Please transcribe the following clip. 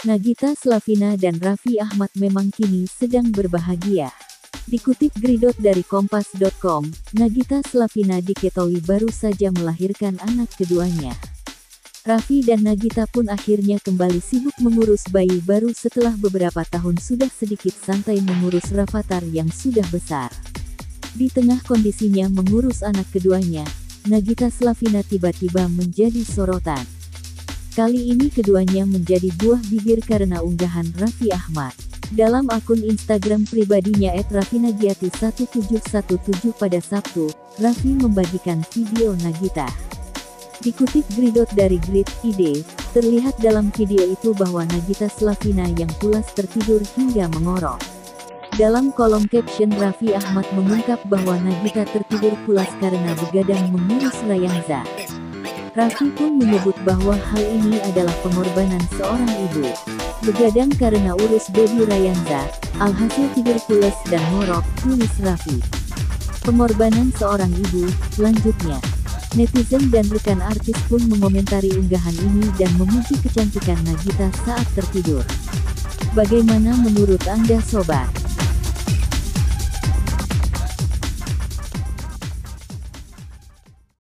Nagita Slavina dan Raffi Ahmad memang kini sedang berbahagia. Dikutip Gridot dari Kompas.com, Nagita Slavina diketahui baru saja melahirkan anak keduanya. Raffi dan Nagita pun akhirnya kembali sibuk mengurus bayi baru setelah beberapa tahun sudah sedikit santai mengurus Rafathar yang sudah besar. Di tengah kondisinya mengurus anak keduanya, Nagita Slavina tiba-tiba menjadi sorotan. Kali ini keduanya menjadi buah bibir karena unggahan Raffi Ahmad. Dalam akun Instagram pribadinya @raffinagiati1717 pada Sabtu, Raffi membagikan video Nagita. Dikutip Gridot dari Grid.id, terlihat dalam video itu bahwa Nagita Slavina yang pulas tertidur hingga mengorok. Dalam kolom caption Raffi Ahmad mengungkap bahwa Nagita tertidur pulas karena begadang mengurus Rayanza. Raffi pun menyebut bahwa hal ini adalah pengorbanan seorang ibu. Begadang karena urus baby Rayanza, alhasil tidur pulas dan ngorok, tulis Raffi. Pengorbanan seorang ibu, lanjutnya. Netizen dan rekan artis pun mengomentari unggahan ini dan memuji kecantikan Nagita saat tertidur. Bagaimana menurut Anda sobat?